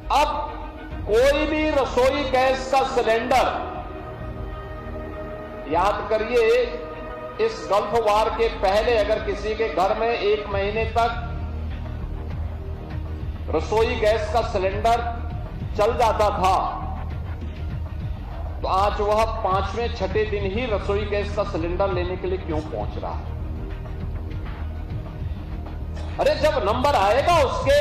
अब कोई भी रसोई गैस का सिलेंडर, याद करिए, इस गल्फ वार के पहले अगर किसी के घर में 1 महीने तक रसोई गैस का सिलेंडर चल जाता था, तो आज वह 5वें 6ठे दिन ही रसोई गैस का सिलेंडर लेने के लिए क्यों पहुंच रहा है? अरे जब नंबर आएगा उसके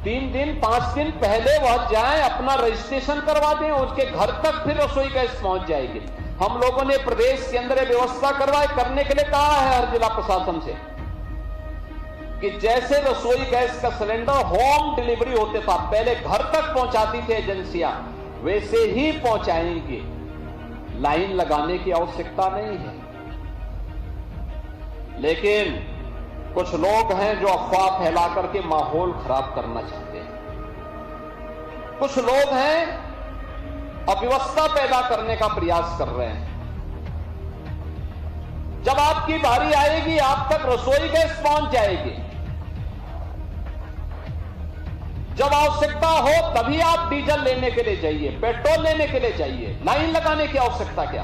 3 दिन 5 दिन पहले वह जाए, अपना रजिस्ट्रेशन करवा दें, उसके घर तक फिर रसोई गैस पहुंच जाएगी। हम लोगों ने प्रदेश के अंदर व्यवस्था करने के लिए कहा है हर जिला प्रशासन से कि जैसे रसोई गैस का सिलेंडर होम डिलीवरी होते था, पहले घर तक पहुंचाती थी एजेंसियां, वैसे ही पहुंचाएंगे। लाइन लगाने की आवश्यकता नहीं है। लेकिन कुछ लोग हैं जो अफवाह फैला करके माहौल खराब करना चाहते हैं। कुछ लोग हैं अव्यवस्था पैदा करने का प्रयास कर रहे हैं। जब आपकी बारी आएगी, आप तक रसोई गैस पहुंच जाएगी। जब आवश्यकता हो तभी आप डीजल लेने के लिए जाइए, पेट्रोल लेने के लिए जाइए। लाइन लगाने की आवश्यकता क्या?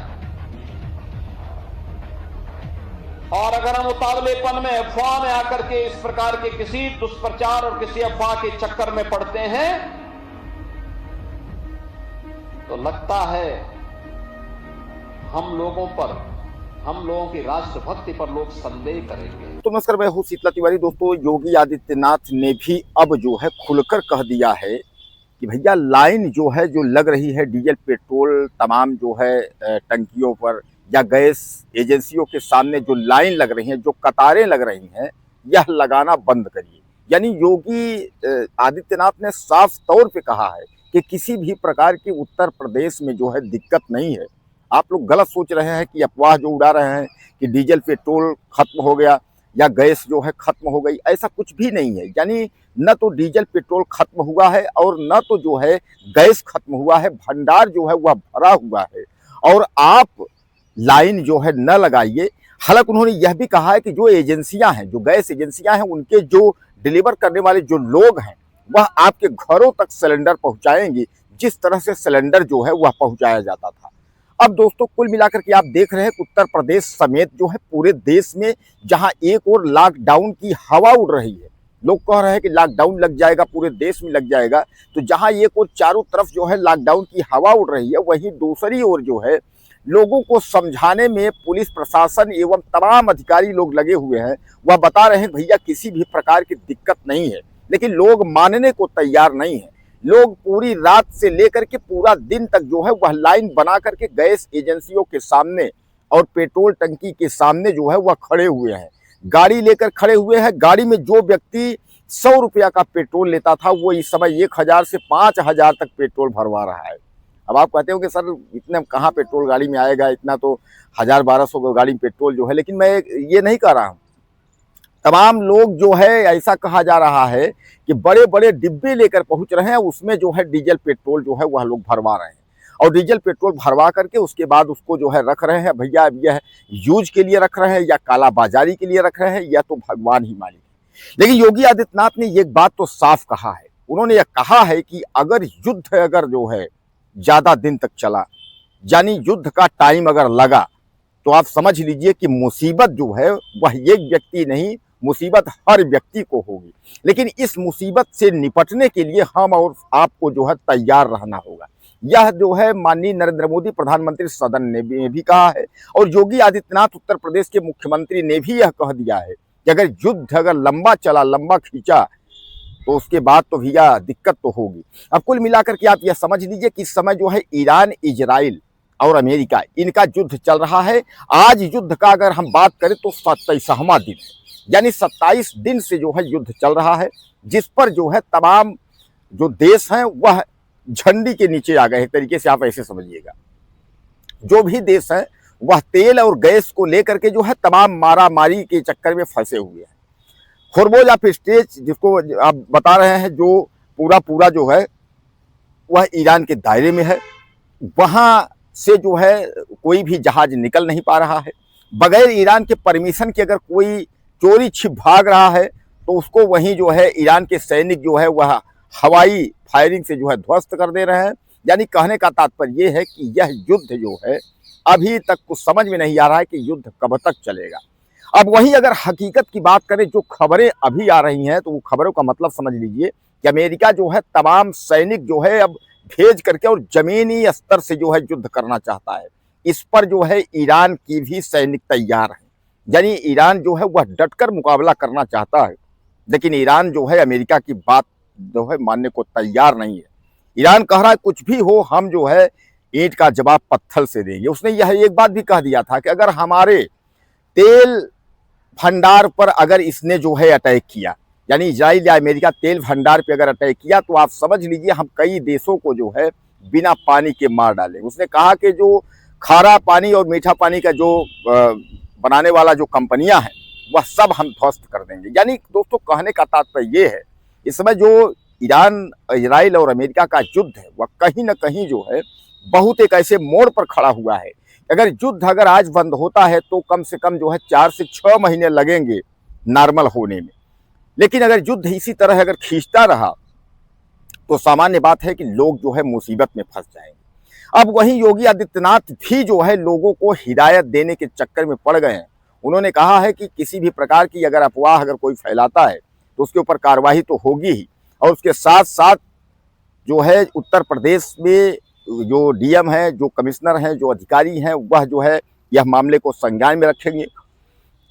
और अगर हम उतावलेपन में, अफवाह में आकर के इस प्रकार के किसी दुष्प्रचार और किसी अफवाह के चक्कर में पड़ते हैं, तो लगता है हम लोगों की राष्ट्रभक्ति पर लोग संदेह करेंगे। तो नमस्कार, मैं हूँ शीतला तिवारी। दोस्तों, योगी आदित्यनाथ ने भी अब जो है खुलकर कह दिया है कि भैया लाइन जो है, जो लग रही है डीजल पेट्रोल तमाम जो है टंकियों पर या गैस एजेंसियों के सामने जो लाइन लग रही है, जो कतारें लग रही हैं, यह लगाना बंद करिए। यानी योगी आदित्यनाथ ने साफ तौर पे कहा है कि किसी भी प्रकार की उत्तर प्रदेश में जो है दिक्कत नहीं है। आप लोग गलत सोच रहे हैं कि अफवाह जो उड़ा रहे हैं कि डीजल पेट्रोल खत्म हो गया या गैस जो है खत्म हो गई, ऐसा कुछ भी नहीं है। यानी न तो डीजल पेट्रोल खत्म हुआ है और न तो जो है गैस खत्म हुआ है। भंडार जो है वह भरा हुआ है और आप लाइन जो है न लगाइए। हालांकि उन्होंने यह भी कहा है कि जो एजेंसियां हैं, जो गैस एजेंसियां हैं, उनके जो डिलीवर करने वाले जो लोग हैं, वह आपके घरों तक सिलेंडर पहुंचाएंगे, जिस तरह से सिलेंडर जो है वह पहुंचाया जाता था। अब दोस्तों, कुल मिलाकर के आप देख रहे हैं कि उत्तर प्रदेश समेत जो है पूरे देश में, जहां एक और लॉकडाउन की हवा उड़ रही है, लोग कह रहे हैं कि लॉकडाउन लग जाएगा, पूरे देश में लग जाएगा, तो जहां एक और चारों तरफ जो है लॉकडाउन की हवा उड़ रही है, वहीं दूसरी ओर जो है लोगों को समझाने में पुलिस प्रशासन एवं तमाम अधिकारी लोग लगे हुए हैं। वह बता रहे हैं भैया किसी भी प्रकार की दिक्कत नहीं है, लेकिन लोग मानने को तैयार नहीं है। लोग पूरी रात से लेकर के पूरा दिन तक जो है वह लाइन बना करके गैस एजेंसियों के सामने और पेट्रोल टंकी के सामने जो है वह खड़े हुए हैं, गाड़ी लेकर खड़े हुए हैं। गाड़ी में जो व्यक्ति 100 रुपया का पेट्रोल लेता था, वो इस समय 1000 से 5000 तक पेट्रोल भरवा रहा है। अब आप कहते हो कि सर इतना कहाँ पेट्रोल गाड़ी में आएगा, इतना तो 1000-1200 का गाड़ी में पेट्रोल जो है। लेकिन मैं ये नहीं कह रहा हूँ, तमाम लोग जो है, ऐसा कहा जा रहा है कि बड़े बड़े डिब्बे लेकर पहुंच रहे हैं, उसमें जो है डीजल पेट्रोल जो है वह लोग भरवा रहे हैं और डीजल पेट्रोल भरवा करके उसके बाद उसको जो है रख रहे हैं। भैया अब यह यूज के लिए रख रहे हैं या कालाबाजारी के लिए रख रहे हैं, या तो भगवान ही मालिक है। लेकिन योगी आदित्यनाथ ने एक बात तो साफ कहा है। उन्होंने यह कहा है कि अगर युद्ध अगर जो है ज्यादा दिन तक चला, यानी युद्ध का टाइम अगर लगा, तो आप समझ लीजिए कि मुसीबत जो है वह एक व्यक्ति नहीं, मुसीबत हर व्यक्ति को होगी। लेकिन इस मुसीबत से निपटने के लिए हम और आपको जो है तैयार रहना होगा। यह जो है माननीय नरेंद्र मोदी प्रधानमंत्री सदन ने भी कहा है और योगी आदित्यनाथ उत्तर प्रदेश के मुख्यमंत्री ने भी यह कह दिया है कि अगर युद्ध अगर लंबा चला, लंबा खींचा, तो उसके बाद तो भैया दिक्कत तो होगी। अब कुल मिलाकर के आप यह समझ लीजिए कि इस समय जो है ईरान, इजराइल और अमेरिका, इनका युद्ध चल रहा है। आज युद्ध का अगर हम बात करें तो 27वां दिन, यानी 27 दिन से जो है युद्ध चल रहा है, जिस पर जो है तमाम जो देश हैं वह झंडी के नीचे आ गए। एक तरीके से आप ऐसे समझिएगा, जो भी देश हैं वह तेल और गैस को लेकर के जो है तमाम मारामारी के चक्कर में फंसे हुए हैं। होर्मुज ऑफ स्ट्रेच जिसको आप बता रहे हैं, जो पूरा जो है वह ईरान के दायरे में है। वहां से जो है कोई भी जहाज निकल नहीं पा रहा है। बगैर ईरान के परमिशन के अगर कोई चोरी छिप भाग रहा है, तो उसको वहीं जो है ईरान के सैनिक जो है वह हवाई फायरिंग से जो है ध्वस्त कर दे रहे हैं। यानी कहने का तात्पर्य ये है कि यह युद्ध जो है अभी तक कुछ समझ में नहीं आ रहा है कि युद्ध कब तक चलेगा। अब वहीं अगर हकीकत की बात करें, जो खबरें अभी आ रही हैं, तो वो खबरों का मतलब समझ लीजिए कि अमेरिका जो है तमाम सैनिक जो है अब भेज करके और जमीनी स्तर से जो है युद्ध करना चाहता है। इस पर जो है ईरान की भी सैनिक तैयार है। यानी ईरान जो है वह डटकर मुकाबला करना चाहता है, लेकिन ईरान जो है अमेरिका की बात जो है मानने को तैयार नहीं है। ईरान कह रहा है कुछ भी हो, हम जो है ईंट का जवाब पत्थर से देंगे। उसने यह एक बात भी कह दिया था कि अगर हमारे तेल भंडार पर अगर इसने जो है अटैक किया, यानी इजराइल या अमेरिका तेल भंडार पे अगर अटैक किया, तो आप समझ लीजिए हम कई देशों को जो है बिना पानी के मार डालेंगे। उसने कहा कि जो खारा पानी और मीठा पानी का जो बनाने वाला जो कंपनियां हैं वह सब हम ध्वस्त कर देंगे। यानी दोस्तों कहने का तात्पर्य ये है, इस समय जो ईरान, इजराइल और अमेरिका का युद्ध है वह कहीं ना कहीं जो है बहुत एक ऐसे मोड़ पर खड़ा हुआ है। अगर युद्ध अगर आज बंद होता है तो कम से कम जो है 4 से 6 महीने लगेंगे नॉर्मल होने में। लेकिन अगर युद्ध इसी तरह अगर खींचता रहा तो सामान्य बात है कि लोग जो है मुसीबत में फंस जाएंगे। अब वहीं योगी आदित्यनाथ भी जो है लोगों को हिदायत देने के चक्कर में पड़ गए हैं। उन्होंने कहा है कि किसी भी प्रकार की अगर अफवाह अगर कोई फैलाता है तो उसके ऊपर कार्रवाई तो होगी ही, और उसके साथ साथ जो है उत्तर प्रदेश में जो डीएम है, जो कमिश्नर हैं, जो अधिकारी हैं, वह जो है यह मामले को संज्ञान में रखेंगे,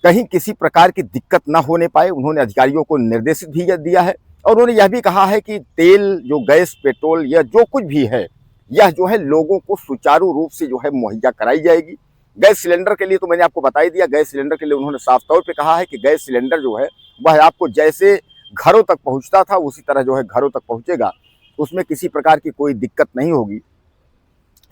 कहीं किसी प्रकार की दिक्कत ना होने पाए। उन्होंने अधिकारियों को निर्देशित भी दिया है और उन्होंने यह भी कहा है कि तेल, जो गैस, पेट्रोल या जो कुछ भी है, यह जो है लोगों को सुचारू रूप से जो है मुहैया कराई जाएगी। गैस सिलेंडर के लिए तो मैंने आपको बता ही दिया। गैस सिलेंडर के लिए उन्होंने साफ तौर पे कहा है कि गैस सिलेंडर जो है वह आपको जैसे घरों तक पहुंचता था उसी तरह जो है घरों तक पहुंचेगा, उसमें किसी प्रकार की कोई दिक्कत नहीं होगी।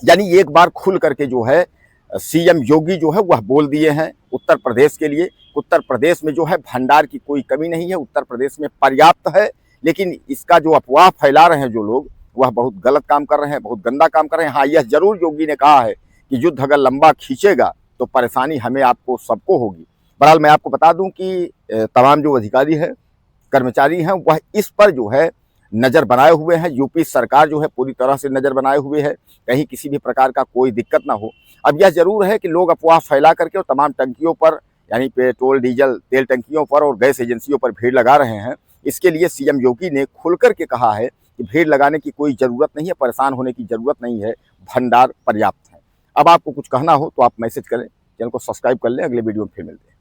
यानी एक बार खुल करके जो है सीएम योगी जो है वह बोल दिए हैं उत्तर प्रदेश के लिए। उत्तर प्रदेश में जो है भंडार की कोई कमी नहीं है, उत्तर प्रदेश में पर्याप्त है। लेकिन इसका जो अफवाह फैला रहे हैं जो लोग, वह बहुत गलत काम कर रहे हैं, बहुत गंदा काम कर रहे हैं। हाँ, यह जरूर योगी ने कहा है कि युद्ध अगर लंबा खींचेगा तो परेशानी हमें आपको सबको होगी। बहरहाल मैं आपको बता दूं कि तमाम जो अधिकारी हैं, कर्मचारी हैं, वह इस पर जो है नज़र बनाए हुए हैं। यूपी सरकार जो है पूरी तरह से नज़र बनाए हुए है, कहीं किसी भी प्रकार का कोई दिक्कत ना हो। अब यह जरूर है कि लोग अफवाह फैला करके और तमाम टंकियों पर, यानी पेट्रोल, डीजल, तेल टंकियों पर और गैस एजेंसियों पर भीड़ लगा रहे हैं। इसके लिए सीएम योगी ने खुल कर के कहा है कि भीड़ लगाने की कोई ज़रूरत नहीं है, परेशान होने की ज़रूरत नहीं है, भंडार पर्याप्त है। अब आपको कुछ कहना हो तो आप मैसेज करें, चैनल को सब्सक्राइब कर लें। अगले वीडियो में फिर मिलते हैं।